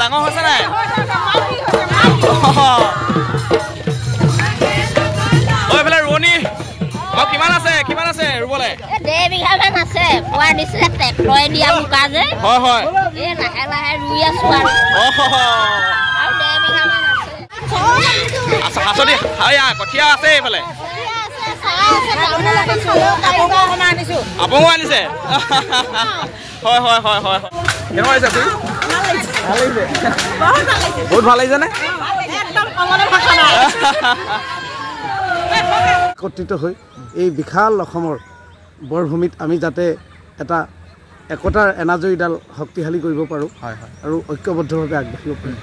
ডাঙৰ হৈছে নাই এইফালে ৰোৱনী কিমান আছে ৰুবলৈ 1.5 বিঘামান আছে পোৱা দিছে ট্ৰেক্টৰে দিয়া বোকা যে হয় এই লাহে ৰুই আছো আৰু 1.5 বিঘামান আছে হাছদি কঠীয়া আছে এইফালে আপঙো আনিছে হয় কেনেকুৱা লাগিছে বহুত ভাল লাগিছে নে একত্ৰিত হৈ এই বিশাল অসমৰ বৰভূমিত আমি যাতে এটা একতাৰ এনাজৰীডাল শক্তিশালী কৰিব পাৰোঁ আৰু ঐক্যবদ্ধভাৱে আগবাঢ়িব পাৰোঁ।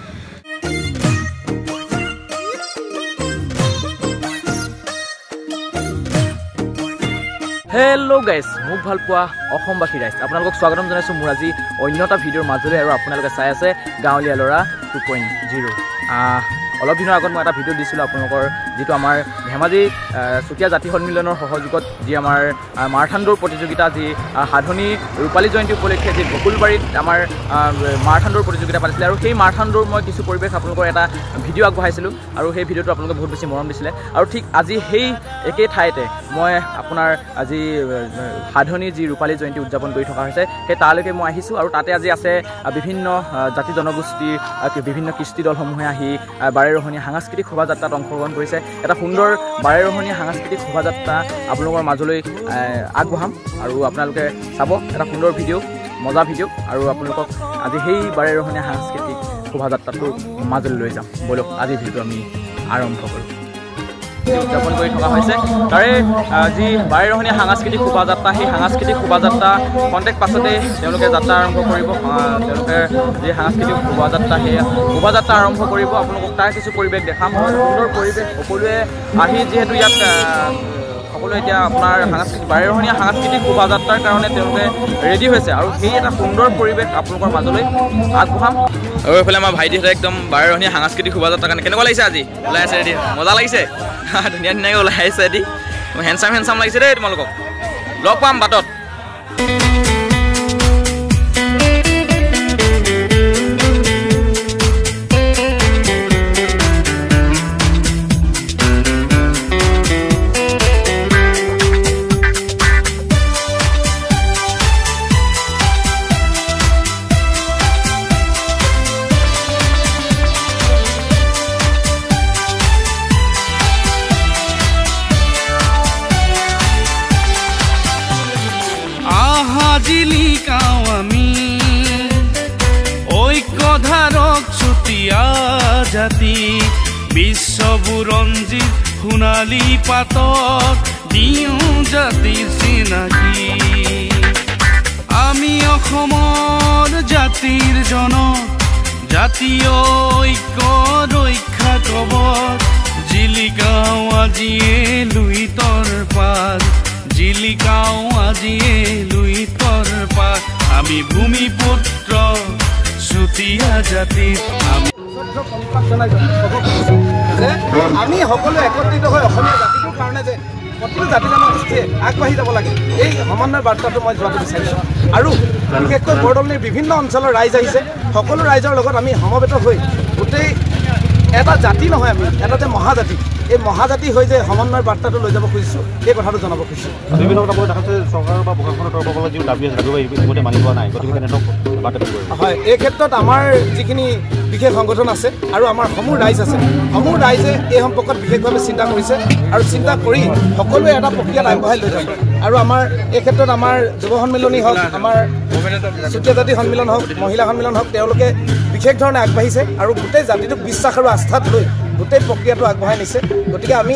হেল্ল' গাইজ মোক ভাল পোৱা অসমবাসী ৰাইজ আপোনালোকক স্বাগতম জনাইছোঁ মোৰ আজি অন্য এটা ভিডিঅ'ৰ মাজলৈ আৰু আপোনালোকে চাই আছে গাঁৱলীয়া ল'ৰা 2.0 অলপ দিনৰ আগত মই এটা ভিডিঅ' দিছিলোঁ আপোনালোকৰ যিটো আমাৰ ধেমাজি চুতীয়া জাতি সন্মিলনৰ সহযোগত যি আমাৰ মাৰাথান দৌৰ প্ৰতিযোগিতা যি সাধনী ৰূপালী জয়ন্তী উপলক্ষে যি বকুলবাৰীত আমাৰ মাৰাথান দৌৰ প্ৰতিযোগিতা পাতিছিলে আৰু সেই মাৰাথান দৌৰ মই কিছু পৰিৱেশ আপোনালোকৰ এটা ভিডিঅ' আগবঢ়াইছিলোঁ আৰু সেই ভিডিঅ'টো আপোনালোকে বহুত বেছি মৰম দিছিলে আৰু ঠিক আজি সেই একেই ঠাইতে মই আপোনাৰ আজি সাধনী যি ৰূপালী জয়ন্তী উদযাপন কৰি থকা হৈছে সেই তালৈকে মই আহিছোঁ আৰু তাতে আজি আছে বিভিন্ন জাতি জনগোষ্ঠীৰ বিভিন্ন কৃষ্টি দলসমূহে আহি বাৰেৰহণীয়া সাংস্কৃতিক শোভাযাত্ৰাত অংশগ্ৰহণ কৰিছে এটা সুন্দৰ বাৰেৰহণীয়া সাংস্কৃতিক শোভাযাত্ৰা আপোনালোকৰ মাজলৈ আগবঢ়াম আৰু আপোনালোকে চাব এটা সুন্দৰ ভিডিঅ' মজা ভিডিঅ' আৰু আপোনালোকক আজি সেই বাৰেৰহণীয়া সাংস্কৃতিক শোভাযাত্ৰাটোৰ মাজলৈ লৈ যাম বলক আজিৰ ভিডিঅ'টো আমি আৰম্ভ কৰোঁ উদযাপন কৰি থকা হৈছে তাৰে যি বাৰেৰহণীয়া সাংস্কৃতিক শোভাযাত্ৰা সেই সাংস্কৃতিক শোভাযাত্ৰা খন্তেক পাছতে তেওঁলোকে যাত্ৰা আৰম্ভ কৰিব তেওঁলোকে যি সাংস্কৃতিক শোভাযাত্ৰা সেই শোভাযাত্ৰা আৰম্ভ কৰিব আপোনালোকক তাৰ কিছু পৰিৱেশ দেখাম সুন্দৰ পৰিৱেশ সকলোৱে আহি যিহেতু ইয়াত সকলোৱে এতিয়া আপোনাৰ বাৰেৰহণীয়া সাংস্কৃতিক শোভাযাত্ৰাৰ কাৰণে তেওঁলোকে ৰেডি হৈছে আৰু সেই এটা সুন্দৰ পৰিৱেশ আপোনালোকৰ মাজলৈ আগবঢ়াম আৰু এইফালে আমাৰ ভাইটিহঁতে একদম বাৰেৰহণীয়া সাংস্কৃতিক শোভাযাত্ৰাৰ কাৰণে কেনেকুৱা লাগিছে আজি ওলাই আছে ৰেডি মজা লাগিছে ধুনীয়াকৈ ওলাই আহিছে ৰেডি হেণ্ডচাম লাগিছে দেই তোমালোকক লগ পাম বাটত জিলিকাও আমি ঐক্যধাৰক চুতীয়া জাতি বিশ্ববুৰঞ্জীত সোণালী পাতত দিওঁ জাতিৰ চিনাকি আমি অসমৰ জাতিৰ জনক জাতীয় ঐক্য ৰক্ষা কবচ জিলিকাও আজিয়ে লুইতৰ পাত জিলিকাও আজিয়ে লুইতৰ পাত আমি ভূমিপুত্ৰ চুতীয়া জাতিত আমি সকলো একত্ৰিত হৈ অসমীয়া জাতিটোৰ কাৰণে যে প্ৰতিটো জাতি জনগোষ্ঠীয়ে আগবাঢ়ি যাব লাগে এই সমন্বয় বাৰ্তাটো মই যোৱাটো বিচাৰিছোঁ আৰু বিশেষকৈ বৰদলনিৰ বিভিন্ন অঞ্চলৰ ৰাইজ আহিছে সকলো ৰাইজৰ লগত আমি সমবেত হৈ গোটেই এটা জাতি নহয় আমি এটা যে মহাজাতি এই মহাজাতি হৈ যে সমন্বয়ৰ বাৰ্তাটো লৈ যাব খুজিছোঁ এই কথাটো জনাব খুজিছোঁ বিভিন্ন কথা দেখা যাচ্ছে চৰকাৰ বা প্ৰশাসনৰ তৰফৰ পৰা যি দাবী আছে ইতিমধ্যে মানি লোৱা নাই গতিকে বাৰ্তাটো হয় এই ক্ষেত্ৰত আমাৰ যিখিনি বিশেষ সংগঠন আছে আৰু আমাৰ সমূহ ৰাইজ আছে সমূহ ৰাইজে এই সম্পৰ্কত বিশেষভাৱে চিন্তা কৰিছে আৰু চিন্তা কৰি সকলোৱে এটা প্ৰক্ৰিয়াত আগবঢ়াই লৈ যাব আৰু আমাৰ এই ক্ষেত্ৰত আমাৰ যুৱ সন্মিলনী হওক আমাৰ চুতীয়া জাতি সন্মিলন হওক মহিলা সন্মিলন হওক তেওঁলোকে বিশেষ ধৰণে আগবাঢ়িছে আৰু গোটেই জাতিটোক বিশ্বাস আৰু আস্থাত লৈ গোটেই প্ৰক্ৰিয়াটো আগবঢ়াই নিছে গতিকে আমি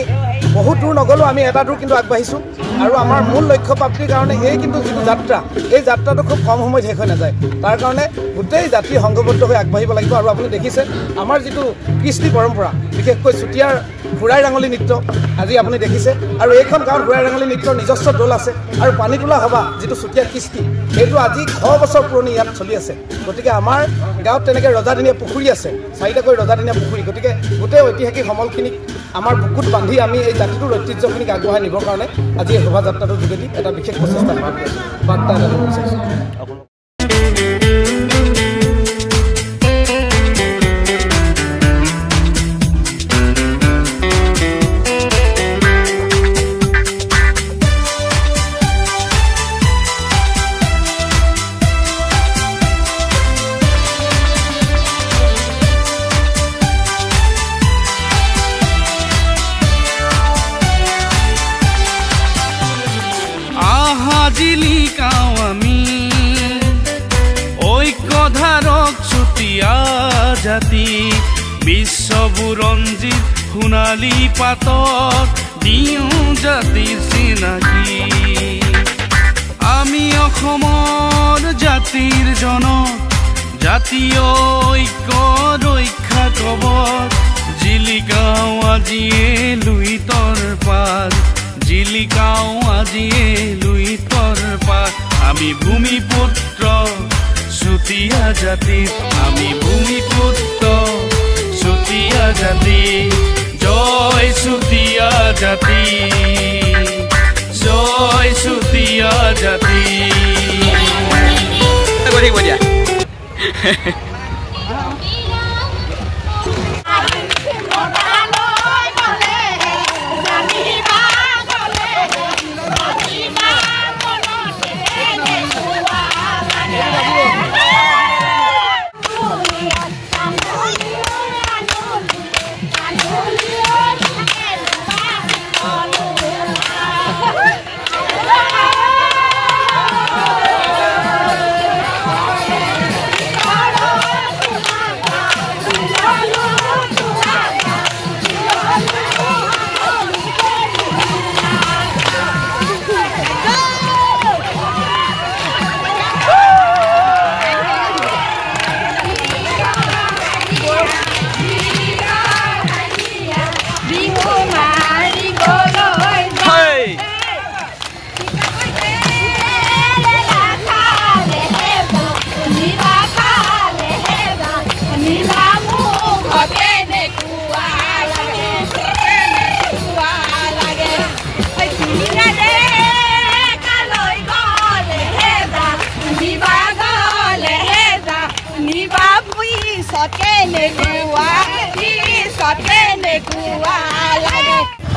বহুত দূৰ নগ'লেও আমি এটা দূৰ কিন্তু আগবাঢ়িছোঁ আৰু আমাৰ মূল লক্ষ্য প্ৰাপ্তিৰ কাৰণে এই কিন্তু যিটো যাত্ৰা এই যাত্ৰাটো খুব কম সময়ত শেষ হৈ নাযায় তাৰ কাৰণে গোটেই জাতি সংঘবদ্ধ হৈ আগবাঢ়িব লাগিব আৰু আপুনি দেখিছে আমাৰ যিটো কৃষ্টি পৰম্পৰা বিশেষকৈ চুতীয়াৰ ঘূৰাই ৰাঙলী নৃত্য আজি আপুনি দেখিছে আৰু এইখন গাঁৱত ঘূৰাই ৰাঙলী নৃত্যৰ নিজস্ব দল আছে আৰু পানী তোলা সভা যিটো চুতীয়া কৃষ্টি সেইটো আজি 100 বছৰ পুৰণি ইয়াত চলি আছে গতিকে আমাৰ গাঁৱত তেনেকৈ ৰজাদিনীয়া পুখুৰী আছে 4টাকৈ ৰজাদিনীয়া পুখুৰী গতিকে গোটেই ঐতিহাসিক সমলখিনিক আমাৰ বুকুত বান্ধি আমি এই জাতিটোৰ ঐতিহ্যখিনিক আগবঢ়াই নিবৰ কাৰণে আজি এই শোভাযাত্ৰাটোৰ যোগেদি এটা বিশেষ প্ৰচেষ্টা বাৰ্তা এটা দিব বিচাৰিছোঁ জাতি বিশ্ব বুৰঞ্জীত সোণালী পাতত দিওঁ জাতিৰ চিনাকি আমি অসমৰ জাতিৰ জনক জাতীয় ঐক্য ৰক্ষা কবচ জিলিকাও আজিয়ে লুইতৰ পাত জিলিকাও আজিয়ে লুইতৰ পাত আমি ভূমিপুত্ৰ চুতীয়া জাতি আমি ভূমিপুত্ৰ চুতীয়া জাতি জয় চুতীয়া জাতি জয় চুতীয়া জাতি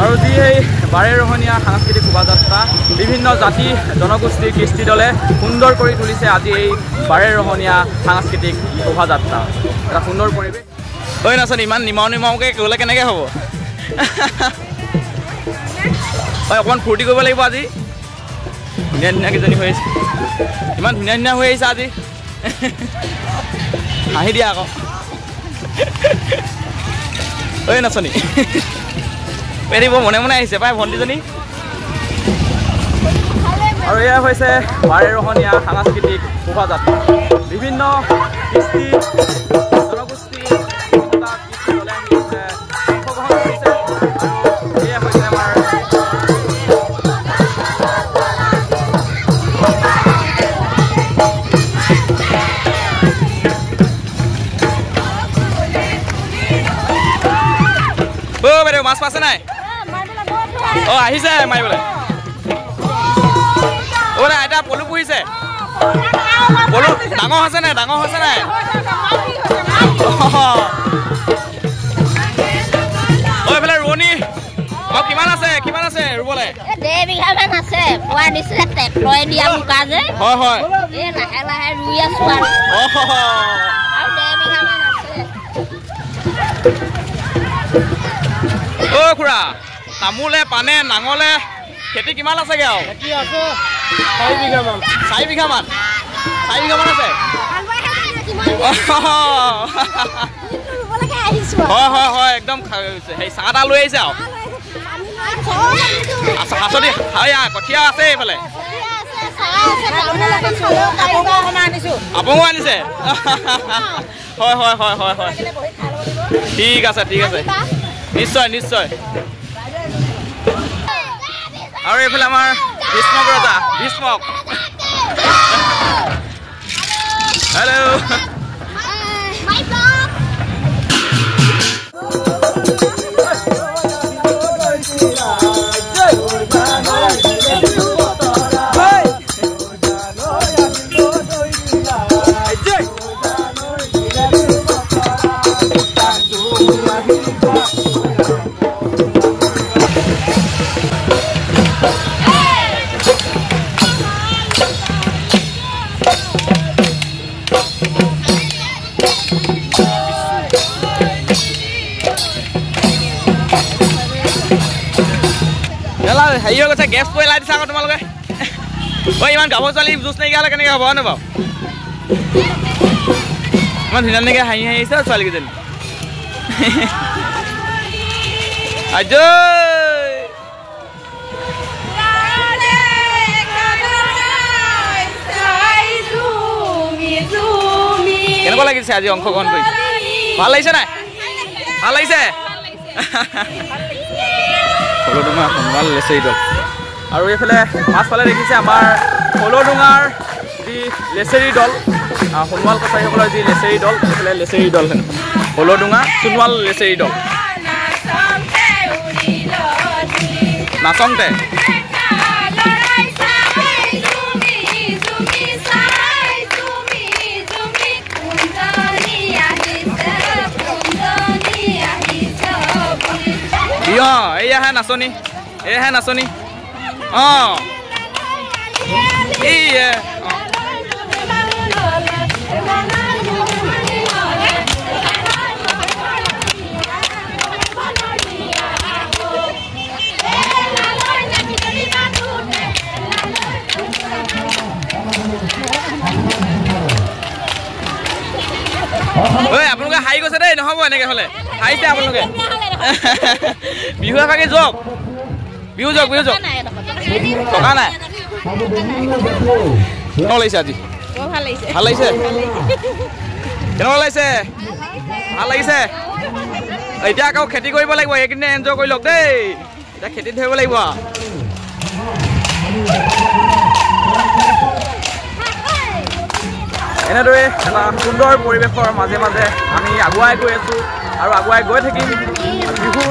আৰু যি এই বাৰেৰহণীয়া সাংস্কৃতিক শোভাযাত্ৰা বিভিন্ন জাতি জনগোষ্ঠীৰ কৃষ্টি দলে সুন্দৰ কৰি তুলিছে আজি এই বাৰেৰহণীয়া সাংস্কৃতিক শোভাযাত্ৰা এটা সুন্দৰ পৰিৱেশ ঐ নাচনী ইমান নিমাওকৈ গ'লে কেনেকৈ হ'ব হয় অকণমান ফূৰ্তি কৰিব লাগিব আজি ধুনীয়া ধুনীয়াকেইজনী হৈ আহিছে ইমান ধুনীয়া ধুনীয়া হৈ আহিছে আজি হাঁহি দিয়া আকৌ ঐ নাচনী পেৰিব মনে মনে আহিছে পাই ভণ্টিজনী আৰু এয়া হৈছে বাৰেৰহণীয়া সাংস্কৃতিক শোভাযাত্ৰা বিভিন্ন কৃষ্টি জনগোষ্ঠী কৃষ্টি দলে অংশগ্ৰহণ কৰিছে আৰু এয়া হৈছে আমাৰ বাইদেউ মাছ পাইছে নাই অঁ আহিছে মাৰিবলৈ অ' নাই আইতা পলু পুহিছে পলু ডাঙৰ হৈছে নাই অঁ এইফালে ৰোৱনী অঁ কিমান আছে ৰুবলৈ 1.5 বিঘামান আছে পোৱা দিছিলে ট্ৰেক্টৰে দিয়া বোকা যে হয় হয় এই লাহে লাহে ৰুই আছো আৰু 1.5 বিঘামান আছে অ' খুৰা তামোলে পানে নাঙলে খেতি কিমান আছেগৈ আৰু খেতি আছে 4 বিঘামান 4 বিঘামান আছে হয় হয় একদম সেই চাহ তাহ লৈ আহিছে আৰু হাঁচতি কঠীয়া আছে এইফালে আপঙো আনিছে হয় হয় হয় হয় হয় ঠিক আছে নিশ্চয় আৰু এইফালে আমাৰ ভীষ্মক ৰজা ভীষ্মক হেল্ল' হেৰি হৈ গৈছে গেছ পেলাই দিছা আকৌ তোমালোকে ঐ ইমান গাভৰু ছোৱালী জুচ নাইকিয়া হ'লে কেনেকৈ হ'ব হয়নে বাৰু ইমান ধুনীয়া ধুনীয়াকৈ হাঁহি হাঁহি আহিছে ছোৱালীকেইজনী কেনেকুৱা লাগিছে আজি অংশগ্ৰহণ কৰি ভাল লাগিছে নাই ভাল লাগিছে হলডুঙা সোণোৱাল লেচেৰি দল আৰু এইফালে পাছফালে দেখিছে আমাৰ হলডুঙাৰ যি লেচেৰি দল সোণোৱাল কছাৰীসকলৰ যি লেচেৰি দল এইফালে লেচেৰি দল হেনো হলডুঙা সোণোৱাল লেচেৰি দল নাচংতে এইয়াহে নাচনী এয়াহে নাচনী আপোনালোকে হাৰি গৈছে দেই নহ'ব এনেকৈ হ'লে হাৰিছে আপোনালোকে বিহু এভাগে যাওক বিহু যাওক টকা নাই কেনেকুৱা লাগিছে আজি ভাল লাগিছে কেনেকুৱা লাগিছে ভাল লাগিছে এতিয়া আকৌ খেতি কৰিব লাগিব এইকেইদিনে এনজয় কৰি লওক দেই এতিয়া খেতিত ধৰিব লাগিব এনেদৰে এটা সুন্দৰ পৰিৱেশৰ মাজে মাজে আমি আগুৱাই গৈ আছোঁ আৰু আগুৱাই গৈ থাকিম বিহু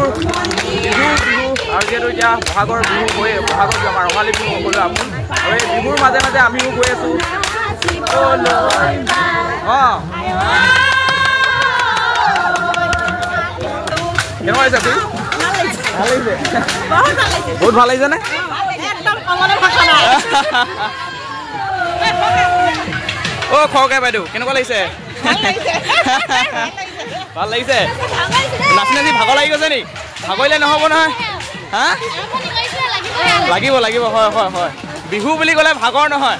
আৰু যিহেতু এতিয়া বহাগৰ বিহু হৈ বহাগৰ বিহু আমাৰ ৰঙালী বিহু সকলোৱে আপুনি আৰু এই বিহুৰ মাজে মাজে আমিও গৈ আছোঁ কেনেকুৱা লাগিছে আপুনি ভাল লাগিছে বহুত ভাল লাগিছে নে খৰকে বাইদেউ কেনেকুৱা লাগিছে ভাল লাগিছে নাচি নাচি ভাগৰ লাগি গৈছে নি ভাগৰিলে নহ'ব নহয় হা লাগিব লাগিব হয় হয় হয় বিহু বুলি ক'লে ভাগৰ নহয়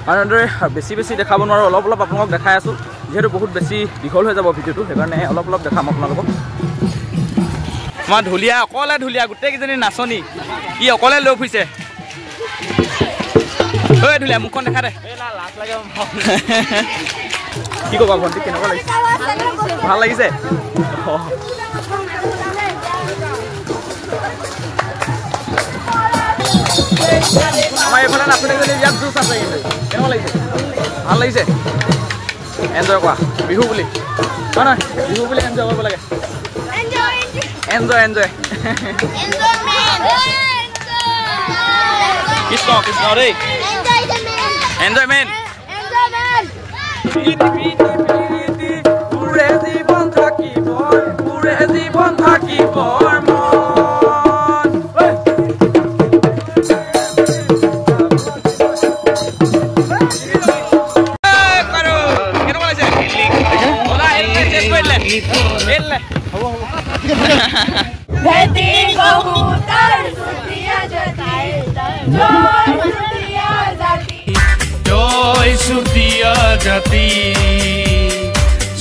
আৰু এনেদৰে বেছি বেছি দেখাব নোৱাৰোঁ অলপ অলপ আপোনালোকক দেখাই আছোঁ যিহেতু বহুত বেছি দীঘল হৈ যাব ভিডিঅ'টো সেইকাৰণে অলপ অলপ দেখাম আপোনালোকক আমাৰ ঢুলীয়া অকলে ঢুলীয়া গোটেইকেইজনী নাচনী ই অকলে লৈ ফুৰিছে ঐ ঢুলীয়া মুখখন দেখা দে লাজ লাগে কি ক'বা ভণ্টি কেনেকুৱা লাগিছে ভাল লাগিছে আমাৰ এইফালে নাচনীজনী ইয়াত জুচ আছে কিন্তু কেনেকুৱা লাগিছে ভাল লাগিছে এনজয় কৰা বিহু বুলি হয় নহয় বিহু বুলি এনজয় কৰিব লাগে এনজয় এনজয় কৃষ্ণ কৃষ্ণ দেই এনজয়মেণ্ট পুৰে জীৱন থাকিব পুৰে জীৱন থাকিব জয় সুতিয়া জাতি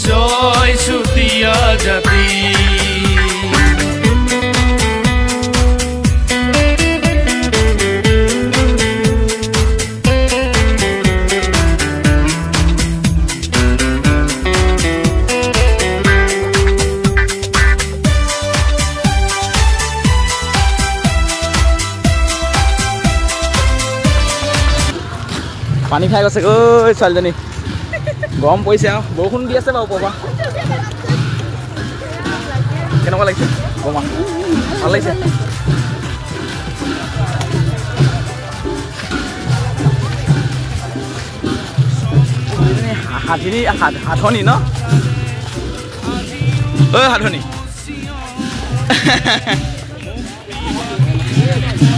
জয় সুতিয়া জাতি পানী খাই গৈছে ঐ ছোৱালীজনী গৰম পৰিছে আৰু বৰষুণ দি আছে বাৰু ওপৰপৰা কেনেকুৱা লাগিছে বমা ভাল লাগিছে সাধনী ন ঐ সাধনী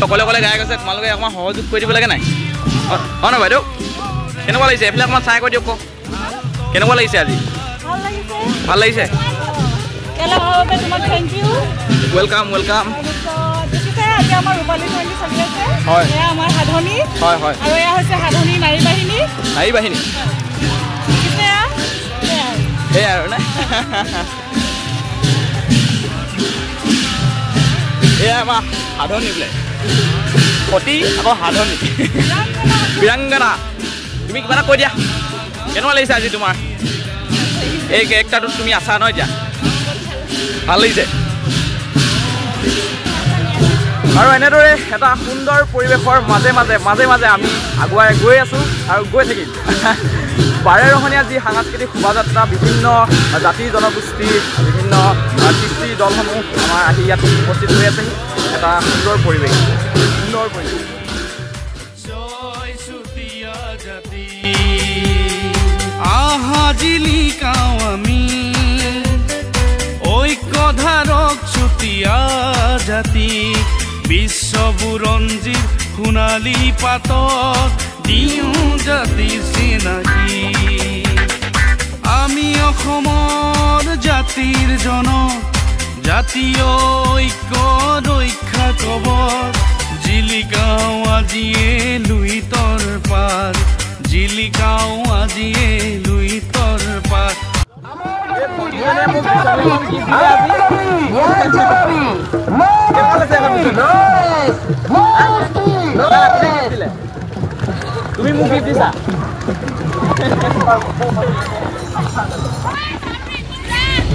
অকলে অকলে গাই গৈছে তোমালোকে অকণমান সহযোগ কৰি দিব লাগে নাই অঁ নহয় বাইদেউ কেনেকুৱা লাগিছে এইফালে অকণমান চাই কৰি দিয়ক কওক কেনেকুৱা লাগিছে আজি ভাল লাগিছে ৱেলকাম ৱেলকাম হয় হয় হয় নাৰী বাহিনী সেয়াই আৰু নে এয়া আমাৰ সাধনী বোলে সতী আকৌ সাধনী বীৰাংগনা তুমি কিবা এটা কৈ দিয়া কেনেকুৱা লাগিছে আজি তোমাৰ এই কেৰেক্টাৰটোত তুমি আছা ন এতিয়া ভাল লাগিছে আৰু এনেদৰে এটা সুন্দৰ পৰিৱেশৰ মাজে মাজে আমি আগুৱাই গৈ আছোঁ আৰু গৈ থাকিম বাৰেৰহণীয়া যি সাংস্কৃতিক শোভাযাত্ৰা বিভিন্ন জাতি জনগোষ্ঠী বিভিন্ন কৃষ্টি দলসমূহ আমাৰ আহি ইয়াত উপস্থিত হৈ আছেহি এটা সুন্দৰ পৰিৱেশ আহা জিলিকাও আমি ঐক্যধাৰক চুতীয়া জাতি বিশ্ব বুৰঞ্জীৰ সোণালী পাতত দিওঁ জাতি চিনাকি আমি অসমৰ জাতিৰ জনক জাতীয় ঐক্য ৰক্ষা কবচ জিলিকাও আজিয়ে লুইতৰ পাৰ জিলিকাও আজিয়ে লুইতৰ পাৰ তুমি মোক গিফ্ট দিছা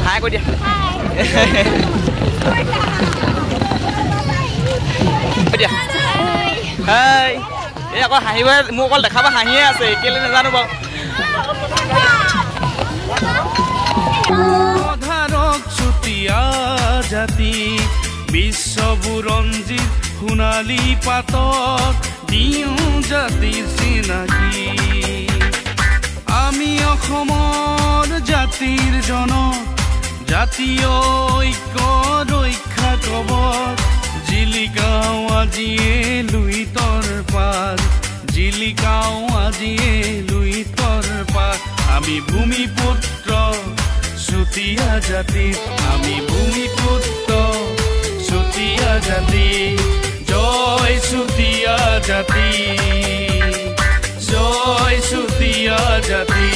হাই কৈ দিয়া হাই এই আকৌ হাঁহিব মোক অকল দেখাবা হাঁহিয়ে আছে কেলে নাজানো বাৰু ধাৰক চুতীয়া জাতি বিশ্ব বুৰঞ্জীৰ সোণালী পাতত দিওঁ জাতিৰ চিনাকি আমি অসমৰ জাতিৰ জনক জাতীয় ঐক্য ৰক্ষা কবচ জিলিকাও আজিয়ে লুইতৰ পাৰ জিলিকাও আজিয়ে লুইতৰ পাৰ আমি ভূমিপুত্ৰ চুতীয়া জাতি আমি ভূমিপুত্ৰ চুতীয়া জাতি জয় চুতীয়া জাতি জয় চুতীয়া জাতি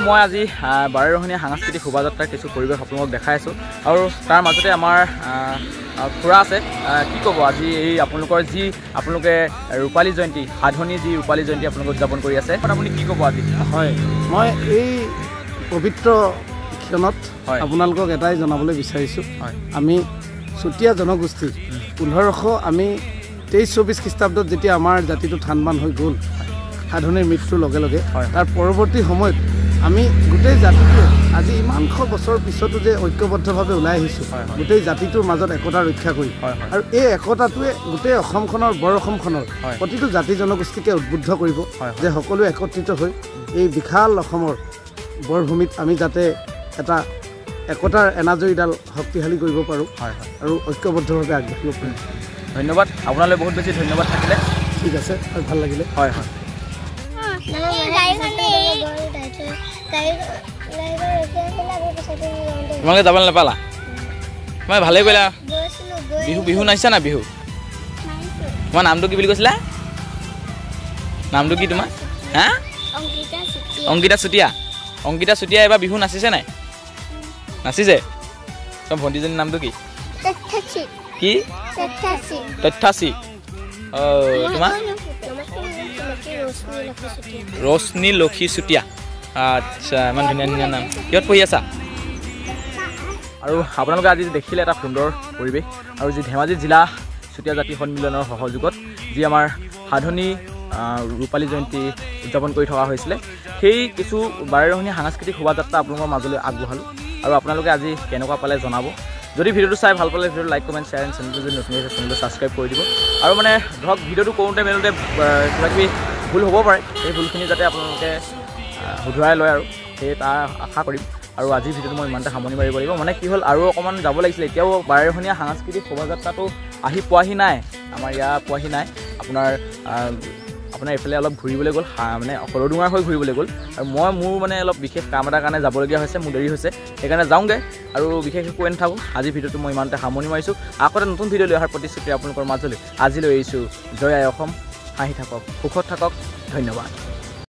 মই আজি বাৰেৰহণীয়া সাংস্কৃতিক শোভাযাত্ৰাৰ কিছু পৰিৱেশ আপোনালোকক দেখাই আছোঁ আৰু তাৰ মাজতে আমাৰ খুৰা আছে কি ক'ব আজি এই আপোনালোকৰ যি আপোনালোকে ৰূপালী জয়ন্তী সাধনী যি ৰূপালী জয়ন্তী আপোনালোকে উদযাপন কৰি আছে আপুনি কি ক'ব আজি হয় মই এই পবিত্ৰ ক্ষণত আপোনালোকক এটাই জনাবলৈ বিচাৰিছোঁ আমি চুতীয়া জনগোষ্ঠী 1500 আমি 23-24 খ্ৰীষ্টাব্দত যেতিয়া আমাৰ জাতিটো থানবান হৈ গ'ল সাধনীৰ মৃত্যুৰ লগে লগে তাৰ পৰৱৰ্তী সময়ত আমি গোটেই জাতিটো আজি ইমানশ বছৰ পিছতো যে ঐক্যবদ্ধভাৱে ওলাই আহিছোঁ গোটেই জাতিটোৰ মাজত একতা ৰক্ষা কৰি আৰু এই একতাটোৱে গোটেই অসমখনৰ বৰ অসমখনৰ প্ৰতিটো জাতি জনগোষ্ঠীকে উদ্বুদ্ধ কৰিব যে সকলোৱে একত্ৰিত হৈ এই বিশাল অসমৰ বৰভূমিত আমি যাতে এটা একতাৰ এনাজৰীডাল শক্তিশালী কৰিব পাৰোঁ আৰু ঐক্যবদ্ধভাৱে আগবাঢ়িব পাৰিম ধন্যবাদ আপোনালৈ বহুত বেছি ধন্যবাদ থাকিলে ঠিক আছে আৰু ভাল লাগিলে হয় হয় তোমালোকে যাব নাপালা মই ভালেই কৰিলা বিহু বিহু নাচিছা না বিহু তোমাৰ নামটো কি বুলি কৈছিলা নামটো কি তোমাৰ হা অংকিতা চুতীয়া অংকিতা চুতীয়া এবাৰ বিহু নাচিছে নাই নাচিছে তোমাৰ ভণ্টিজনীৰ নামটো কি কি তথ্যাচী তোমাৰ ৰশ্মি লক্ষী চুতীয়া আচ্ছা ইমান ধুনীয়া ধুনীয়া নাম কিহত পঢ়ি আছা আৰু আপোনালোকে আজি দেখিলে এটা সুন্দৰ পৰিৱেশ আৰু যি ধেমাজি জিলা চুতীয়া জাতি সন্মিলনৰ সহযোগত যি আমাৰ সাধনী ৰূপালী জয়ন্তী উদযাপন কৰি থকা হৈছিলে সেই কিছু বাৰেৰহণীয়া সাংস্কৃতিক শোভাযাত্ৰা আপোনালোকৰ মাজলৈ আগবঢ়ালোঁ আৰু আপোনালোকে আজি কেনেকুৱা পালে জনাব যদি ভিডিঅ'টো চাই ভাল পালে ভিডিঅ'টো লাইক কমেণ্ট শ্বেয়াৰ এণ্ড চেনেলটো যদি নতুন হৈছে চেনেলটো ছাবস্ক্ৰাইব কৰি দিব আৰু মানে ধৰক ভিডিঅ'টো কৰোঁতে মেলোঁতে কিবাকিবি ভুল হ'ব পাৰে সেই ভুলখিনি যাতে আপোনালোকে শুধৰাই লয় আৰু সেই তাৰ আশা কৰিম আৰু আজিৰ ভিডিঅ'টো মই ইমানতে সামৰণি মাৰিব লাগিব মানে কি হ'ল আৰু অকণমান যাব লাগিছিলে এতিয়াও বাৰেৰহণীয়া সাংস্কৃতিক শোভাযাত্ৰাটো আহি পোৱাহি নাই আমাৰ ইয়াত পোৱাহি নাই আপোনাৰ এইফালে অলপ ঘূৰিবলৈ গ'ল মানে সৰডুঙাৰ হৈ ঘূৰিবলৈ গ'ল আৰু মই মোৰ মানে অলপ বিশেষ কাম এটাৰ কাৰণে যাবলগীয়া হৈছে মোৰ দেৰি হৈছে সেইকাৰণে যাওঁগৈ আৰু বিশেষ কৈ নাথাকোঁ আজিৰ ভিডিঅ'টো মই ইমানতে সামৰণি মাৰিছোঁ আকৌ এটা নতুন ভিডিঅ' লৈ অহাৰ প্ৰতিশ্ৰুতি আপোনালোকৰ মাজলৈ আজিলৈ এৰিছোঁ জয় আই অসম হাঁহি থাকক সুখত থাকক ধন্যবাদ